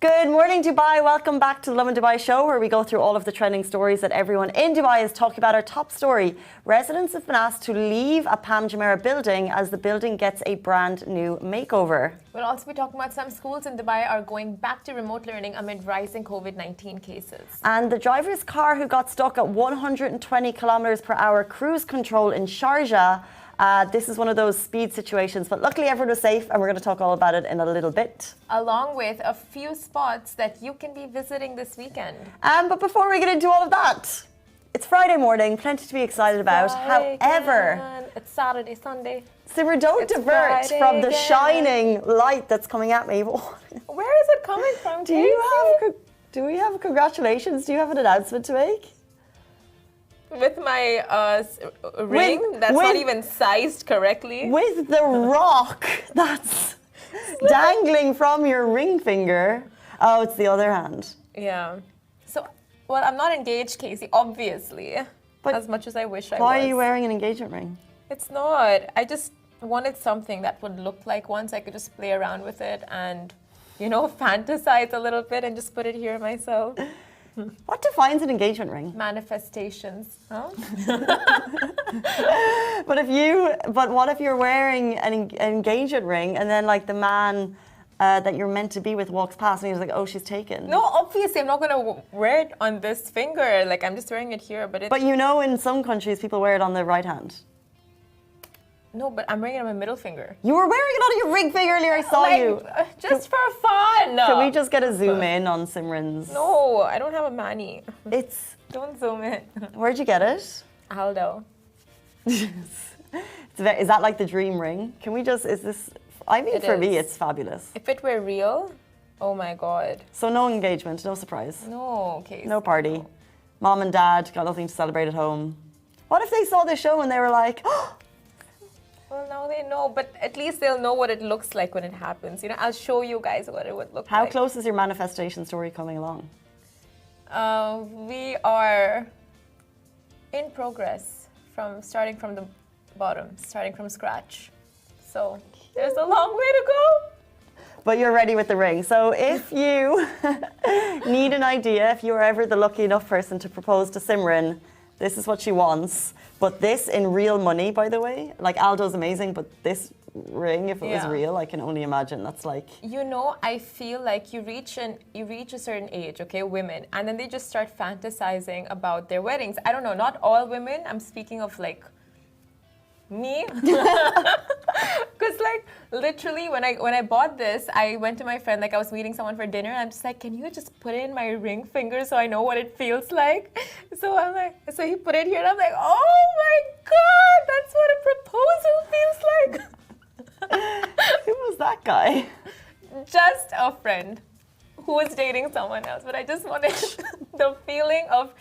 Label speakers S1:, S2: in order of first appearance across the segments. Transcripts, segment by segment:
S1: Good morning, Dubai. Welcome back to the Lovin Dubai show, where we go through all of the trending stories that everyone in Dubai is talking about. Our top story: residents have been asked to leave a Jumeirah building as the building gets a brand new makeover.
S2: We'll also be talking about some schools in Dubai are going back to remote learning amid rising COVID-19 cases.
S1: And the driver's car who got stuck at 120 kilometers per hour cruise control in Sharjah. This is one of those speed situations, but luckily everyone was safe, and we're going to talk all about it in a little bit.
S2: Along with a few spots that you can be visiting this weekend.
S1: But before we get into all of that, it's Friday morning, plenty to be excited about. However,
S2: it's Saturday, Sunday.
S1: Simmer, don't divert
S2: Friday
S1: from the
S2: again.
S1: shining light that's coming at me.
S2: Where is it coming from,
S1: Do we have congratulations? Do you have an announcement to make?
S2: With my ring that's not even sized correctly.
S1: With the rock that's dangling from your ring finger. Oh, it's the other hand.
S2: Yeah. So, well, I'm not engaged, Casey, obviously.
S1: But
S2: as much as I wish I was.
S1: Why are you wearing an engagement ring?
S2: It's not. I just wanted something that would look like one, so I could just play around with it and, you know, fantasize a little bit and just put it here myself.
S1: What defines an engagement ring?
S2: Manifestations. Huh?
S1: But what if you're wearing an engagement ring and then like the man that you're meant to be with walks past and he's like, oh, she's taken?
S2: No, obviously I'm not going to wear it on this finger. Like, I'm just wearing it here, but it's...
S1: But you know, in some countries people wear it on the right hand.
S2: No, but I'm wearing it on my middle finger.
S1: You were wearing it on your ring finger earlier, I saw you.
S2: Just for fun.
S1: Can we just get a zoom in on Simran's?
S2: No, I don't have a mani.
S1: Don't
S2: zoom in.
S1: Where'd you get it?
S2: Aldo.
S1: Is that like the dream ring? Can we just, for me, it's fabulous.
S2: If it were real, oh my God.
S1: So no engagement, no surprise?
S2: No, okay.
S1: No party. No. Mom and dad got nothing to celebrate at home. What if they saw the show and they were like, oh,
S2: well, now they know, but at least they'll know what it looks like when it happens. You know, I'll show you guys what it would look like.
S1: How close is your manifestation story coming along?
S2: We are in progress starting from the bottom, starting from scratch. So there's a long way to go.
S1: But you're ready with the ring. So if you need an idea, if you're ever the lucky enough person to propose to Simran, this is what she wants. But this in real money, by the way. Like, Aldo's amazing, but this ring, if it was real, I can only imagine that's like...
S2: You know, I feel like you reach a certain age, okay, women, and then they just start fantasizing about their weddings. I don't know, not all women. I'm speaking of, like, me. Because, like, literally, when I bought this, I went to my friend, like, I was meeting someone for dinner, and I'm just like, can you just put it in my ring finger so I know what it feels like? So I'm like, so he put it here, and I'm like, oh my God, that's what a proposal feels like.
S1: Who was that guy?
S2: Just a friend who was dating someone else, but I just wanted the feeling of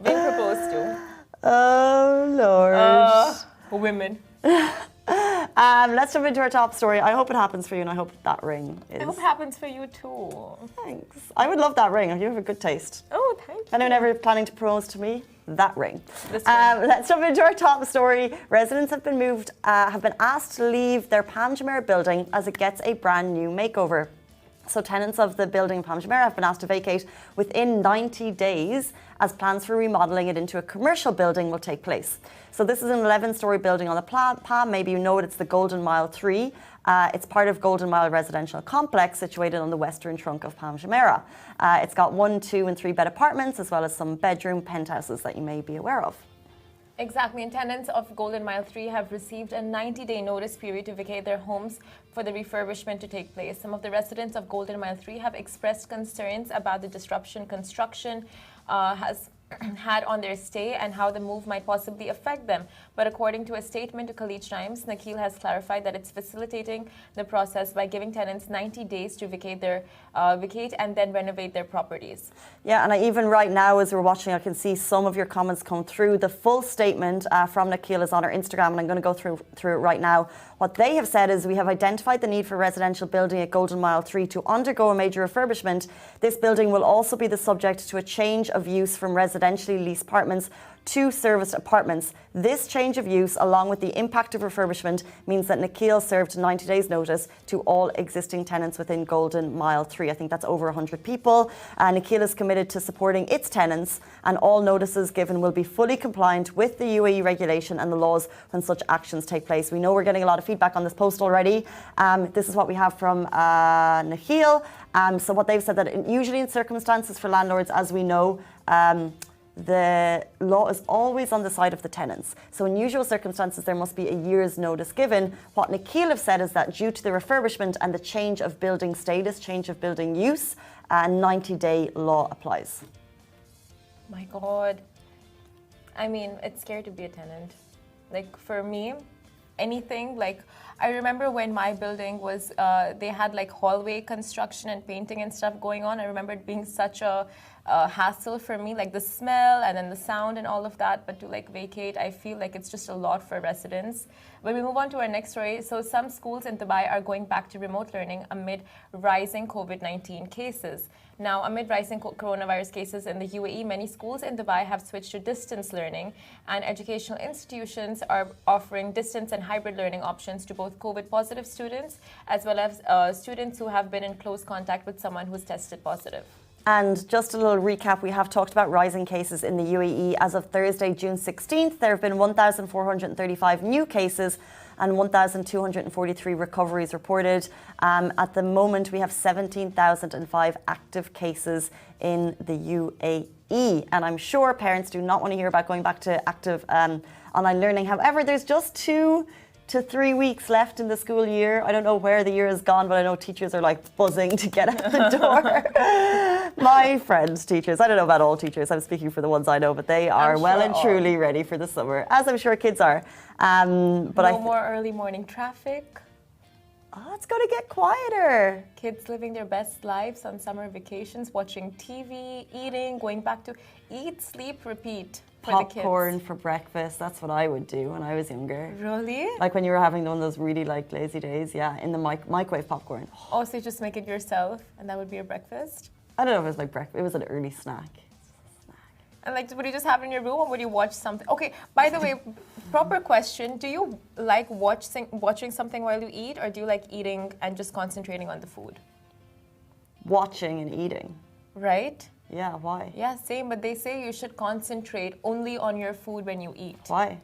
S2: being proposed to.
S1: Oh, Lord.
S2: Women.
S1: Let's jump into our top story. I hope it happens for you, and I hope that ring is...
S2: I hope it happens for you too.
S1: Thanks. I would love that ring. You have a good taste.
S2: Oh, thank you.
S1: Anyone ever planning to propose to me? That ring. Let's jump into our top story. Residents have been asked to leave their Jumeirah building as it gets a brand new makeover. So tenants of the building Jumeirah have been asked to vacate within 90 days as plans for remodelling it into a commercial building will take place. So this is an 11-storey building on the Palm. Maybe you know it, it's the Golden Mile 3. It's part of Golden Mile residential complex situated on the western trunk of Jumeirah. It's got 1, 2 and 3 bed apartments as well as some bedroom penthouses that you may be aware of.
S2: Exactly, and tenants of Golden Mile 3 have received a 90-day notice period to vacate their homes for the refurbishment to take place. Some of the residents of Golden Mile 3 have expressed concerns about the disruption construction has had on their stay and how the move might possibly affect them. But according to a statement to Khaleej Times, Nakheel has clarified that it's facilitating the process by giving tenants 90 days to vacate and then renovate their properties.
S1: Yeah, and even right now as we're watching, I can see some of your comments come through. The full statement from Nakheel is on our Instagram, and I'm going to go through it right now. What they have said is, we have identified the need for residential building at Golden Mile 3 to undergo a major refurbishment. This building will also be the subject to a change of use from residentially leased apartments 2 serviced apartments. This change of use, along with the impact of refurbishment, means that Nikhil served 90 days notice to all existing tenants within Golden Mile 3. I think that's over 100 people. Nikhil is committed to supporting its tenants, and all notices given will be fully compliant with the UAE regulation and the laws when such actions take place. We know we're getting a lot of feedback on this post already. This is what we have from Nikhil. So what they've said, that usually in circumstances for landlords, as we know, the law is always on the side of the tenants. So in usual circumstances, there must be a year's notice given. What Nikhil have said is that due to the refurbishment and the change of building status, change of building use, a 90-day law applies.
S2: My God. I mean, it's scary to be a tenant. Like, for me, anything, like, I remember when my building was, they had like hallway construction and painting and stuff going on. I remember it being such a hassle for me, like the smell and then the sound and all of that. But to like vacate, I feel like it's just a lot for residents. When we move on to our next story, so some schools in Dubai are going back to remote learning amid rising COVID-19 cases. Now, amid rising coronavirus cases in the UAE, many schools in Dubai have switched to distance learning, and educational institutions are offering distance and hybrid learning options to both COVID-positive students as well as students who have been in close contact with someone who's tested positive.
S1: And just a little recap, we have talked about rising cases in the UAE. As of Thursday, June 16th, there have been 1,435 new cases and 1,243 recoveries reported. At the moment, we have 17,005 active cases in the UAE. And I'm sure parents do not want to hear about going back to active online learning. However, there's just 2 to 3 weeks left in the school year. I don't know where the year has gone, but I know teachers are like buzzing to get out the door. My friends' teachers, I don't know about all teachers, I'm speaking for the ones I know, but they are well and truly ready for the summer, as I'm sure kids are. But
S2: no more early morning traffic.
S1: Oh, it's going to get quieter.
S2: Kids living their best lives on summer vacations, watching TV, eating, going back to eat, sleep, repeat.
S1: Popcorn for breakfast. That's what I would do when I was younger.
S2: Really?
S1: Like when you were having one of those really like lazy days, yeah, in the microwave popcorn.
S2: Oh, so you just make it yourself and that would be your breakfast?
S1: I don't know if it was like breakfast. It was an early snack.
S2: And like, would you just have it in your room or would you watch something? Okay, by the way, proper question. Do you like watching something while you eat, or do you like eating and just concentrating on the food?
S1: Watching and eating.
S2: Right?
S1: Yeah, why?
S2: Yeah, same, but they say you should concentrate only on your food when you eat.
S1: Why?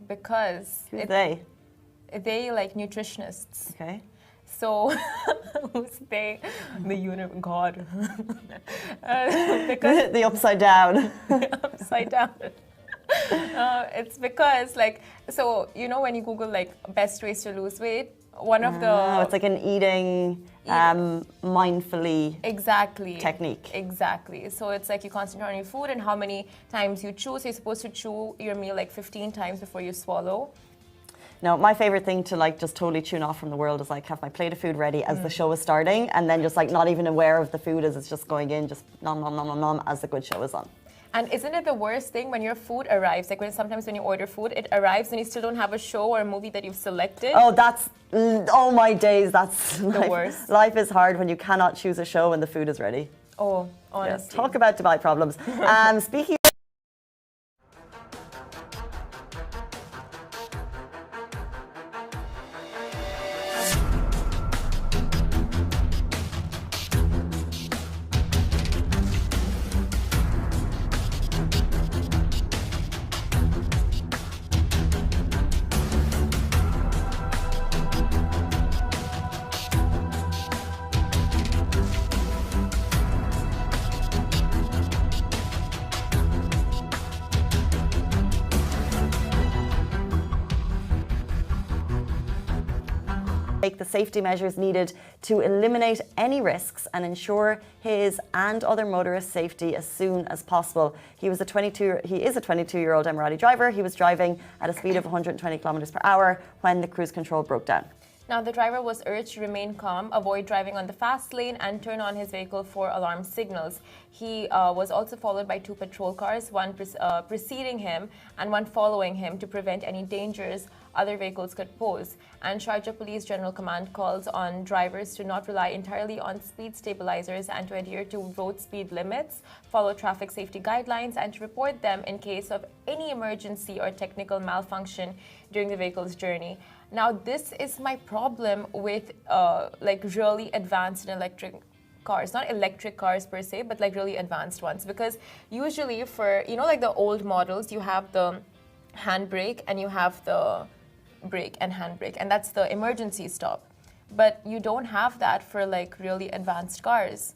S2: Because...
S1: Who's they?
S2: They like nutritionists.
S1: Okay.
S2: So, who's they? The universe, God.
S1: The upside down.
S2: The upside down. It's because, like, so, you know, when you Google, like, best ways to lose weight, one of the...
S1: Oh, it's like an eating mindfully technique.
S2: Exactly. So it's like you concentrate on your food and how many times you chew. So you're supposed to chew your meal like 15 times before you swallow.
S1: No, my favorite thing to like just totally tune off from the world is like have my plate of food ready as the show is starting, and then just like not even aware of the food as it's just going in, just nom nom nom nom nom as the good show is on.
S2: And isn't it the worst thing when your food arrives? Like sometimes when you order food, it arrives and you still don't have a show or a movie that you've selected.
S1: Oh my days, that's
S2: the worst.
S1: Life is hard when you cannot choose a show when the food is ready.
S2: Oh, honestly.
S1: Yes, talk about Dubai problems. Speaking take the safety measures needed to eliminate any risks and ensure his and other motorists' safety as soon as possible. He is a 22-year-old Emirati driver. He was driving at a speed of 120 kilometers per hour when the cruise control broke down.
S2: Now, the driver was urged to remain calm, avoid driving on the fast lane, and turn on his vehicle for alarm signals. He was also followed by 2 patrol cars, one preceding him and one following him to prevent any dangers other vehicles could pose. And Sharjah Police General Command calls on drivers to not rely entirely on speed stabilizers and to adhere to road speed limits, follow traffic safety guidelines, and to report them in case of any emergency or technical malfunction during the vehicle's journey. Now, this is my problem with like really advanced electric cars, not electric cars per se, but like really advanced ones. Because usually for, you know, like the old models, you have the handbrake and you have the brake and handbrake, and that's the emergency stop. But you don't have that for like really advanced cars.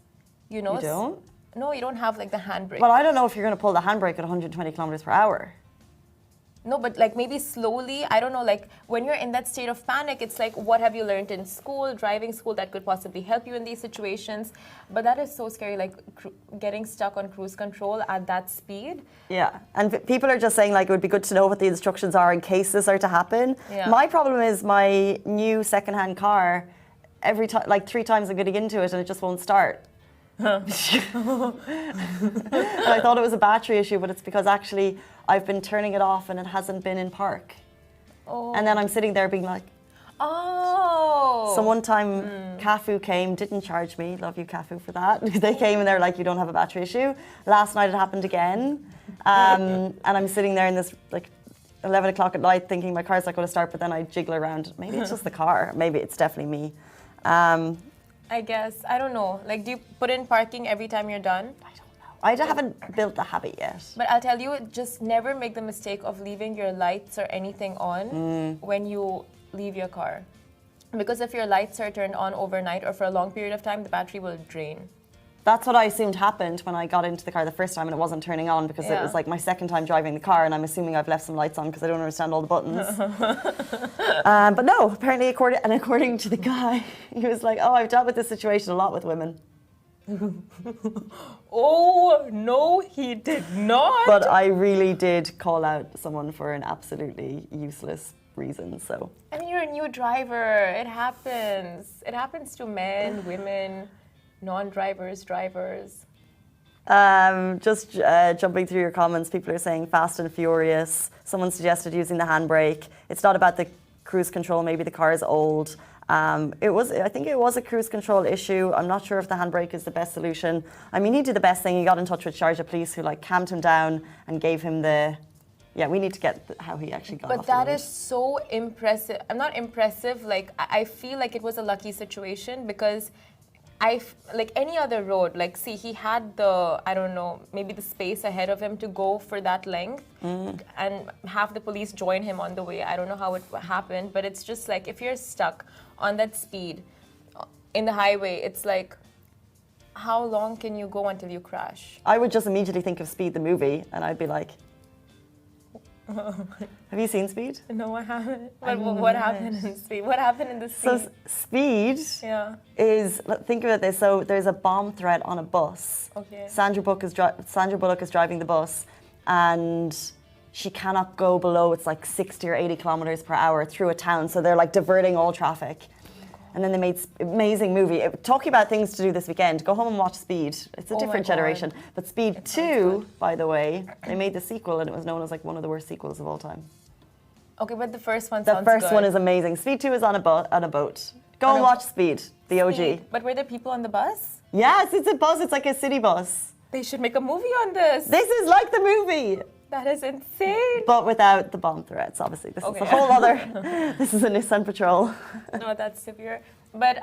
S2: You know?
S1: You don't?
S2: No, you don't have like the handbrake.
S1: Well, I don't know if you're going to pull the handbrake at 120 kilometers per hour.
S2: No, but like maybe slowly, I don't know, like when you're in that state of panic, it's like, what have you learned in school, driving school that could possibly help you in these situations? But that is so scary, like getting stuck on cruise control at that speed.
S1: Yeah, and people are just saying like it would be good to know what the instructions are in case this are to happen.
S2: Yeah.
S1: My problem is my new secondhand car, every time, like 3 times I'm getting into it and it just won't start. Huh. And I thought it was a battery issue, but it's because actually I've been turning it off and it hasn't been in park.
S2: Oh.
S1: And then I'm sitting there being like,
S2: oh.
S1: So one time CAFU came, didn't charge me, love you CAFU for that. They came and they're like, you don't have a battery issue. Last night it happened again. And I'm sitting there in this like 11 o'clock at night thinking my car's not going to start, but then I jiggle around. Maybe it's just the car. Maybe it's definitely me.
S2: I guess. I don't know. Like, do you put in parking every time you're done?
S1: I don't know. I haven't built the habit yet.
S2: But I'll tell you, just never make the mistake of leaving your lights or anything on when you leave your car. Because if your lights are turned on overnight or for a long period of time, the battery will drain.
S1: That's what I assumed happened when I got into the car the first time and it wasn't turning on because it was like my second time driving the car and I'm assuming I've left some lights on because I don't understand all the buttons. But no, apparently according to the guy, he was like, oh, I've dealt with this situation a lot with women.
S2: Oh, no, he did not.
S1: But I really did call out someone for an absolutely useless reason, so.
S2: I mean, you're a new driver. It happens. It happens to men, women, non-drivers, drivers.
S1: Just jumping through your comments, people are saying fast and furious. Someone suggested using the handbrake. It's not about the cruise control. Maybe the car is old. I think it was a cruise control issue. I'm not sure if the handbrake is the best solution. I mean, he did the best thing. He got in touch with Sharjah Police, who like calmed him down and gave him the. Yeah, we need to get how he actually got.
S2: But that is so impressive. I'm not impressive. Like I feel like it was a lucky situation because. Like any other road, like see, he had the, I don't know, maybe the space ahead of him to go for that length and have the police join him on the way. I don't know how it happened, but it's just like if you're stuck on that speed in the highway, it's like, how long can you go until you crash?
S1: I would just immediately think of Speed the movie and I'd be like, have you seen Speed?
S2: No, I haven't. What happened in Speed? What happened in the scene?
S1: So Speed is, think of it this, so there's a bomb threat on a bus.
S2: Okay.
S1: Sandra Bullock is driving the bus and she cannot go below, it's like 60 or 80 kilometers per hour through a town. So they're like diverting all traffic. And then they made amazing movie. Talking about things to do this weekend, go home and watch Speed. It's a different generation. But Speed 2, by the way, they made the sequel and it was known as like one of the worst sequels of all time.
S2: Okay, but the first one sounds good.
S1: The first one is amazing. Speed 2 is on a boat. Go and watch Speed, the OG.
S2: But were there people on the bus?
S1: Yes, it's a bus. It's like a city bus.
S2: They should make a movie on this.
S1: This is like the movie.
S2: That is insane.
S1: But without the bomb threats, obviously. This is a whole other, this is a Nissan Patrol.
S2: No, that's severe. But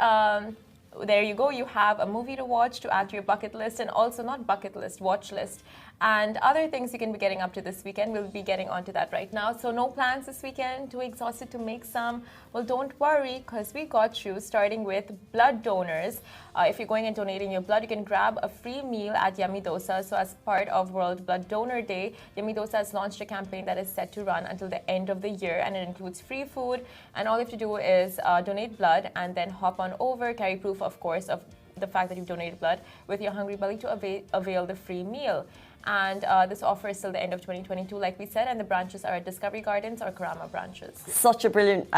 S2: there you go. You have a movie to watch to add to your bucket list, and also not bucket list, watch list. And other things you can be getting up to this weekend. We'll be getting onto that right now. So no plans this weekend, too exhausted to make some. Well, don't worry, because we got you, starting with blood donors. If you're going and donating your blood, you can grab a free meal at Yummy Dosa. So as part of World Blood Donor Day, Yummy Dosa has launched a campaign that is set to run until the end of the year, and it includes free food. And all you have to do is donate blood and then hop on over, carry proof, of course, of the fact that you've donated blood with your hungry belly to avail the free meal. And this offer is till the end of 2022, like we said, and the branches are at Discovery Gardens or Karama branches.
S1: Such a brilliant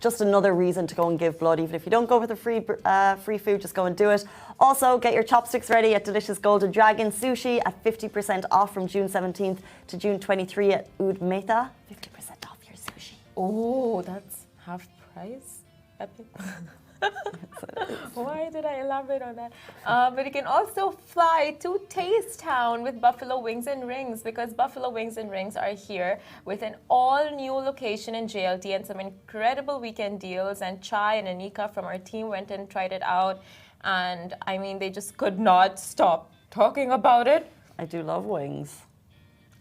S1: just another reason to go and give blood. Even if you don't go for the free food, just go and do it. Also, get your chopsticks ready at delicious Golden Dragon Sushi at 50% off from June 17th to June 23 at Oud Mehta. 50% off your sushi.
S2: Oh, that's half price? Epic. Why did I elaborate on that? But you can also fly to Taste Town with Buffalo Wings and Rings, because Buffalo Wings and Rings are here with an all-new location in JLT and some incredible weekend deals. And Chai and Anika from our team went and tried it out. And I mean, they just could not stop talking about it.
S1: I do love wings.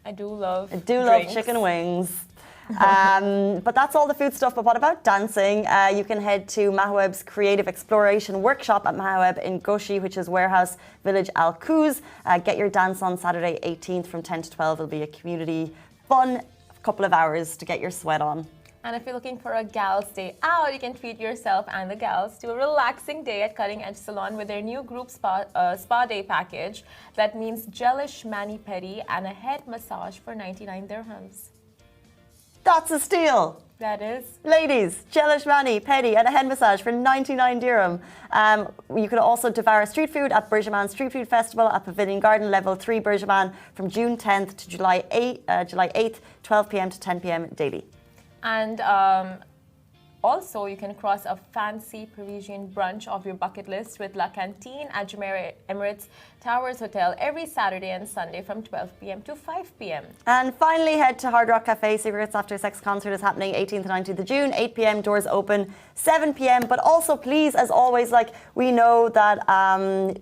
S2: I do love
S1: love chicken wings. But that's all the food stuff. But what about dancing? You can head to Mahaweb's Creative Exploration Workshop at Mahaweb in Goshi, which is Warehouse Village Al Quoz. Get your dance on Saturday 18th from 10 to 12. It'll be a community fun couple of hours to get your sweat on.
S2: And if you're looking for a gals day out, you can treat yourself and the gals to a relaxing day at Cutting Edge Salon with their new group spa day package. That means gelish mani-pedi and a head massage for 99 dirhams.
S1: That's a steal.
S2: That is.
S1: Ladies, gelish mani-pedi and a head massage for 99 dirham. You can also devour street food at Burjaman Street Food Festival at Pavilion Garden, Level 3 Burjaman from June 10th to July 8th, 12 p.m. to 10 p.m. daily.
S2: And also, you can cross a fancy Parisian brunch off your bucket list with La Cantine at Jumeirah Emirates Towers Hotel every Saturday and Sunday from 12 p.m. to 5 p.m.
S1: And finally, head to Hard Rock Cafe. Cigarettes After Sex concert is happening 18th and 19th of June, 8 p.m. Doors open 7 p.m. But also, please, as always, we know that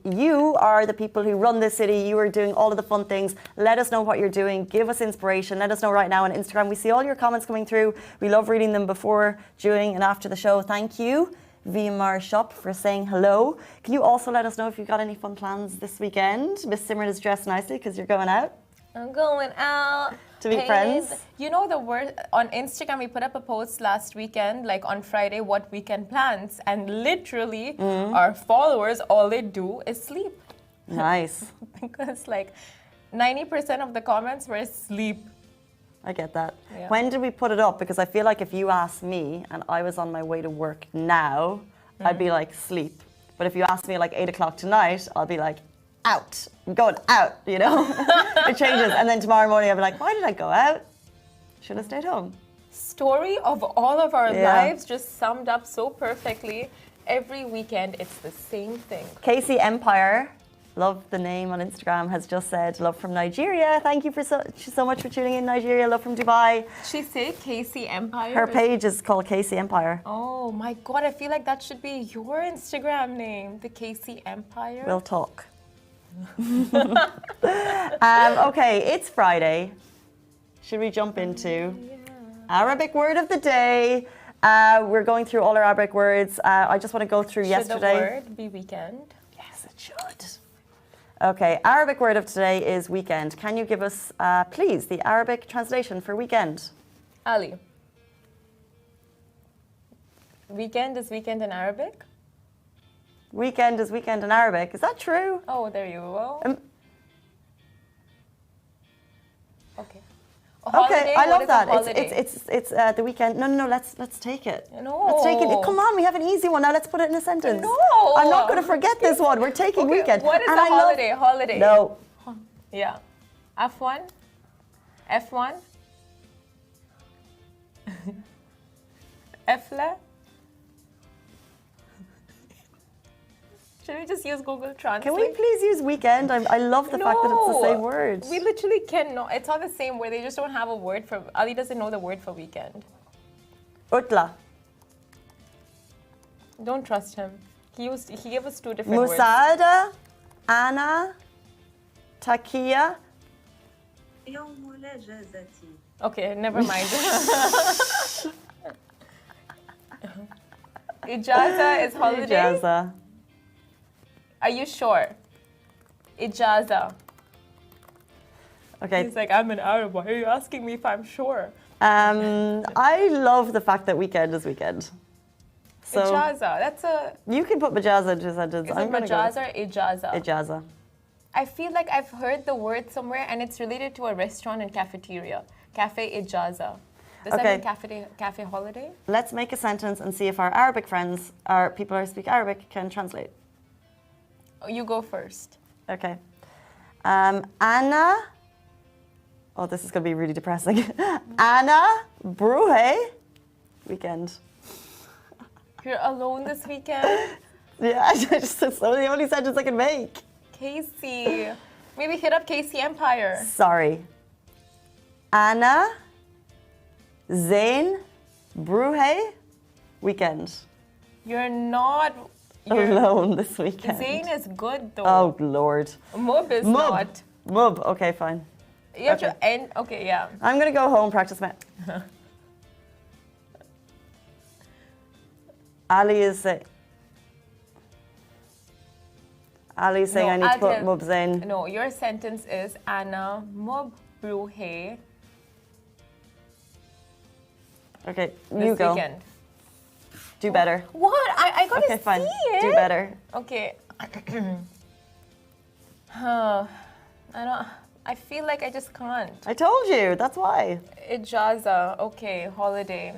S1: you are the people who run this city. You are doing all of the fun things. Let us know what you're doing. Give us inspiration. Let us know right now on Instagram. We see all your comments coming through. We love reading them before, during, and after the show. Thank you, VMR Shop, for saying hello. Can you also let us know if you've got any fun plans this weekend? Miss Simran is dressed nicely because you're going out.
S2: I'm going out
S1: to meet friends.
S2: You know the word on Instagram, we put up a post last weekend, on Friday, what weekend plans, and literally our followers, all they do is sleep.
S1: Nice.
S2: Because 90% of the comments were sleep.
S1: I get that.
S2: Yeah.
S1: When did we put it up? Because I feel like if you asked me and I was on my way to work now, I'd be sleep. But if you ask me 8 o'clock tonight, I'll be out. I'm going out, It changes. And then tomorrow morning I'll be why did I go out? Should have stayed home.
S2: Story of all of our lives just summed up so perfectly. Every weekend it's the same thing.
S1: Casey Empire, love the name on Instagram, has just said, love from Nigeria. Thank you so much for tuning in, Nigeria. Love from Dubai.
S2: She say Casey Empire?
S1: Her page is called Casey Empire.
S2: Oh my God, I feel like that should be your Instagram name, the Casey Empire.
S1: We'll talk. Okay, it's Friday. Should we jump into Arabic word of the day? We're going through all our Arabic words. I just want to go through yesterday.
S2: Should the word be weekend?
S1: Yes, it should. Okay, Arabic word of today is weekend. Can you give us, please, the Arabic translation for weekend?
S2: Ali. Weekend is weekend in Arabic?
S1: Weekend is weekend in Arabic. Is that true?
S2: Oh, there you go. Okay.
S1: Okay, I love that. It's the weekend. No. Let's take it.
S2: No.
S1: Let's take it. Come on, we have an easy one. Now let's put it in a sentence.
S2: No.
S1: I'm not going to forget this one. We're taking weekend.
S2: What is a holiday? Holiday.
S1: No.
S2: Yeah. F1. F1. Efla. Should we just use Google Translate?
S1: Can we please use weekend? I love the fact that it's the same word.
S2: We literally cannot. It's not the same word. They just don't have a word for. Ali doesn't know the word for weekend.
S1: Utla.
S2: Don't trust him. He gave us two different words.
S1: Musada, Ana, Takia.
S2: Okay, never mind. Ijaza is holiday.
S1: Ijaza.
S2: Are you sure? Ijaza.
S1: Okay.
S2: He's I'm an Arab. Why are you asking me if I'm sure?
S1: I love the fact that weekend is weekend. So
S2: Ijaza. That's a.
S1: You can put majaza into a sentence.
S2: Is it majaza or ijaza?
S1: Ijaza.
S2: I feel like I've heard the word somewhere and it's related to a restaurant and cafeteria. Cafe Ijaza. Does that mean cafe holiday?
S1: Let's make a sentence and see if our Arabic friends, our people who speak Arabic, can translate.
S2: Oh, you go first.
S1: Okay. Anna. Oh, this is going to be really depressing. Anna Bruhe weekend.
S2: You're alone this weekend?
S1: Yeah, it's the only sentence I can make.
S2: Casey. Maybe hit up Casey Empire.
S1: Sorry. Anna Zain Bruhe weekend.
S2: You're not...
S1: alone this weekend.
S2: Zain is good though.
S1: Oh, Lord.
S2: Mub is not.
S1: Mub, okay, fine.
S2: You have to end... Okay, yeah.
S1: I'm going to go home, practice my... Ali is saying... Ali's saying I need to put Mubs in.
S2: No, your sentence is Anna Mub Bruhe.
S1: Okay, you go.
S2: Weekend.
S1: Do better.
S2: What? I gotta
S1: okay, fine.
S2: see it.
S1: Do better.
S2: Okay. I feel like I just can't.
S1: I told you, that's why.
S2: Ijaza, okay, holiday.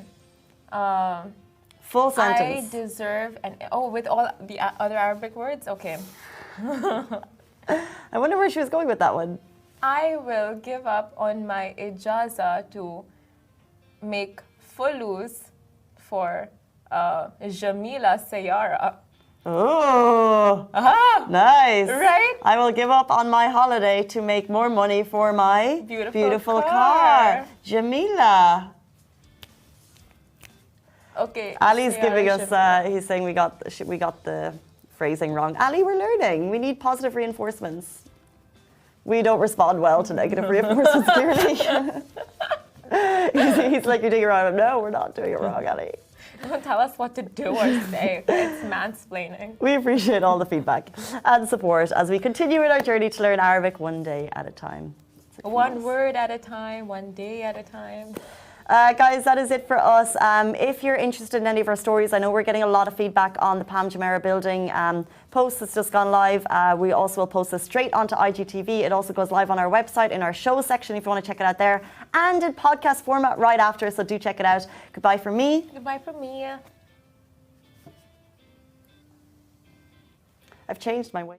S1: Full sentence.
S2: I deserve with all the other Arabic words? Okay.
S1: I wonder where she was going with that one.
S2: I will give up on my ijaza to make fulus for Jumeirah Sayara.
S1: Oh, nice.
S2: Right?
S1: I will give up on my holiday to make more money for my beautiful car. Jumeirah.
S2: Okay.
S1: Ali's giving us, he's saying we got the phrasing wrong. Ali, we're learning. We need positive reinforcements. We don't respond well to negative reinforcements, clearly. he's like, you're doing it wrong. No, we're not doing it wrong, Ali.
S2: Don't tell us what to do or say. It's mansplaining.
S1: We appreciate all the feedback and support as we continue in our journey to learn Arabic one day at a time.
S2: One word at a time, one day at a time.
S1: Guys, that is it for us. If you're interested in any of our stories, I know we're getting a lot of feedback on the Palm Jumeirah building post that's just gone live. We also will post this straight onto IGTV. It also goes live on our website in our show section if you want to check it out there, and in podcast format right after, so do check it out. Goodbye from me.
S2: Goodbye from me.
S1: I've changed my way.